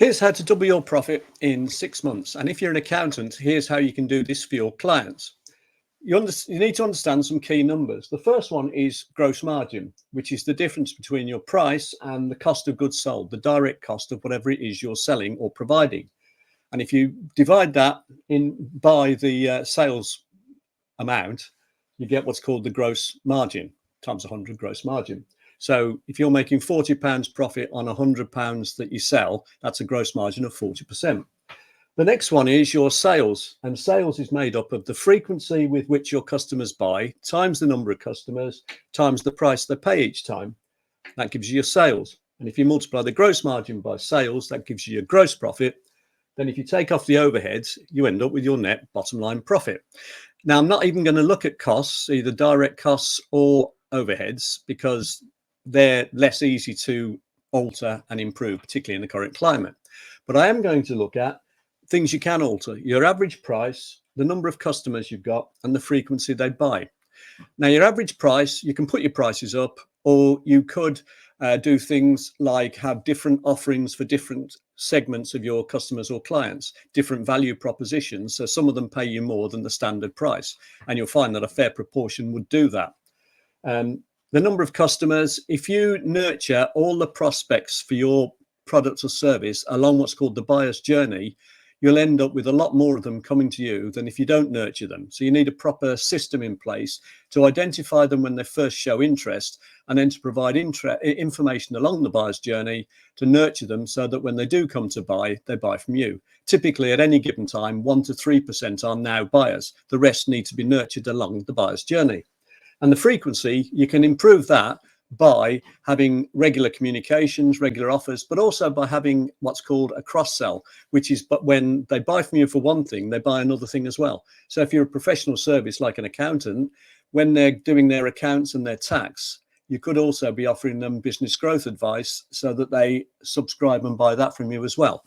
Here's how to double your profit in 6 months. And if you're an accountant, here's how you can do this for your clients. You need to understand some key numbers. The first one is gross margin, which is the difference between your price and the cost of goods sold, the direct cost of whatever it is you're selling or providing. And if you divide that by the sales amount, you get what's called the gross margin times 100 gross margin. So if you're making £40 profit on £100 that you sell, that's a gross margin of 40%. The next one is your sales, and sales is made up of the frequency with which your customers buy times the number of customers times the price they pay each time. That gives you your sales. And if you multiply the gross margin by sales, that gives you your gross profit. Then if you take off the overheads, you end up with your net bottom line profit. Now, I'm not even going to look at costs, either direct costs or overheads, because they're less easy to alter and improve, particularly in the current climate. But I am going to look at things you can alter: your average price, the number of customers you've got, and the frequency they buy. Now, your average price, you can put your prices up, or you could do things like have different offerings for different segments of your customers or clients, different value propositions. So some of them pay you more than the standard price, and you'll find that a fair proportion would do that. The number of customers, if you nurture all the prospects for your product or service along what's called the buyer's journey, you'll end up with a lot more of them coming to you than if you don't nurture them. So you need a proper system in place to identify them when they first show interest, and then to provide information along the buyer's journey to nurture them so that when they do come to buy, they buy from you. Typically at any given time, 1 to 3% are now buyers. The rest need to be nurtured along the buyer's journey. And the frequency, you can improve that by having regular communications, regular offers, but also by having what's called a cross-sell, which is but when they buy from you for one thing, they buy another thing as well. So if you're a professional service like an accountant, when they're doing their accounts and their tax, you could also be offering them business growth advice so that they subscribe and buy that from you as well.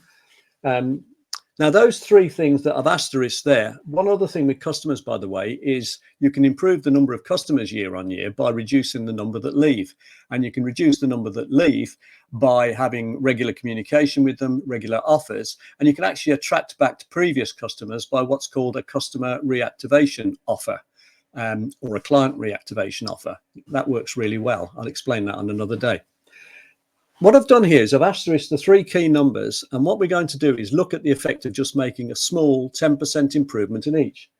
Now, those three things that I've asterisked there. One other thing with customers, by the way, is you can improve the number of customers year on year by reducing the number that leave. And you can reduce the number that leave by having regular communication with them, regular offers. And you can actually attract back to previous customers by what's called a customer reactivation offer, or a client reactivation offer. That works really well. I'll explain that on another day. What I've done here is I've asterisked the three key numbers, and what we're going to do is look at the effect of just making a small 10% improvement in each.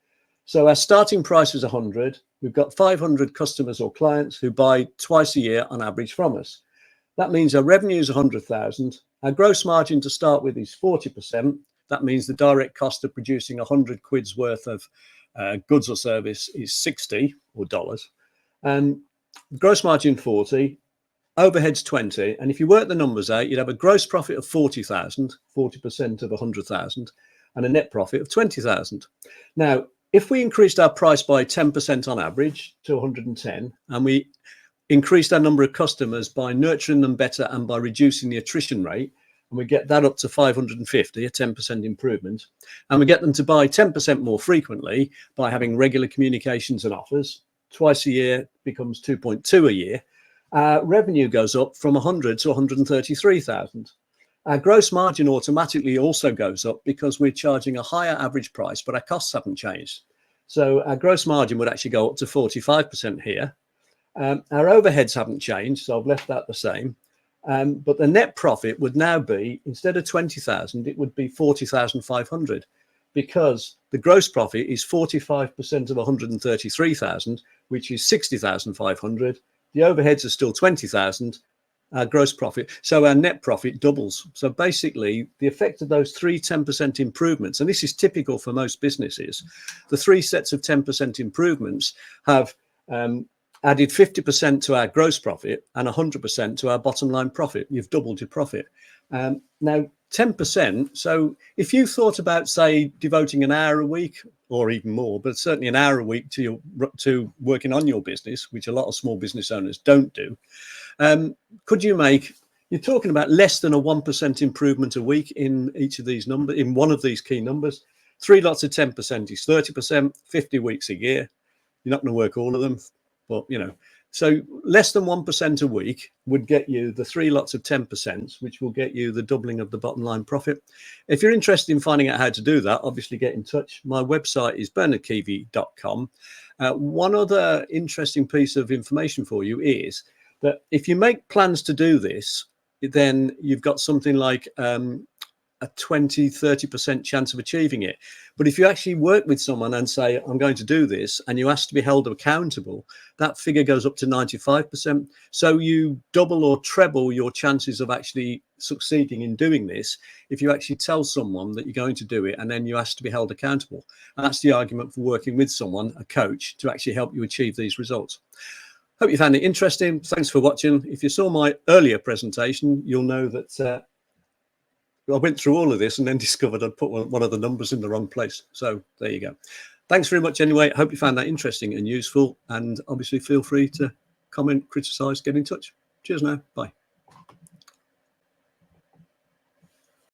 So our starting price is 100. We've got 500 customers or clients who buy twice a year on average from us. That means our revenue is 100,000. Our gross margin to start with is 40%. That means the direct cost of producing 100 quid's worth of goods or service is 60 or dollars. And gross margin 40. Overheads 20, and if you work the numbers out, you'd have a gross profit of 40,000, 40% of 100,000, and a net profit of 20,000. Now, if we increased our price by 10% on average to 110, and we increased our number of customers by nurturing them better and by reducing the attrition rate, and we get that up to 550, a 10% improvement, and we get them to buy 10% more frequently by having regular communications and offers, twice a year becomes 2.2 a year. Revenue goes up from 100 to 133,000. Our gross margin automatically also goes up because we're charging a higher average price, but our costs haven't changed. So our gross margin would actually go up to 45% here. Our overheads haven't changed, so I've left that the same. But the net profit would now be, instead of 20,000, it would be 40,500, because the gross profit is 45% of 133,000, which is 60,500. The overheads are still 20,000, our gross profit. So our net profit doubles. So basically, the effect of those 10% improvements, and this is typical for most businesses, the three sets of 10% improvements have added 50% to our gross profit and 100% to our bottom line profit. You've doubled your profit. Now, 10%. So if you thought about, say, devoting an hour a week or even more, but certainly an hour a week to working on your business, which a lot of small business owners don't do, could you make, you're talking about less than a 1% improvement a week in each of these numbers, in one of these key numbers. 3 lots of 10% is 30%, 50 weeks a year. You're not going to work all of them, but So less than 1% a week would get you the 3 lots of 10%, which will get you the doubling of the bottom line profit. If you're interested in finding out how to do that, obviously get in touch. My website is bernardkeevy.com. One other interesting piece of information for you is that if you make plans to do this, then you've got something like a 20-30% chance of achieving it. But if you actually work with someone and say, I'm going to do this, and you ask to be held accountable, that figure goes up to 95%. So you double or treble your chances of actually succeeding in doing this if you actually tell someone that you're going to do it and then you ask to be held accountable. And that's the argument for working with someone, a coach, to actually help you achieve these results. Hope you found it interesting. Thanks for watching. If you saw my earlier presentation, you'll know that I went through all of this and then discovered I'd put one of the numbers in the wrong place. So there you go. Thanks very much anyway. I hope you found that interesting and useful. And obviously feel free to comment, criticize, get in touch. Cheers now. Bye.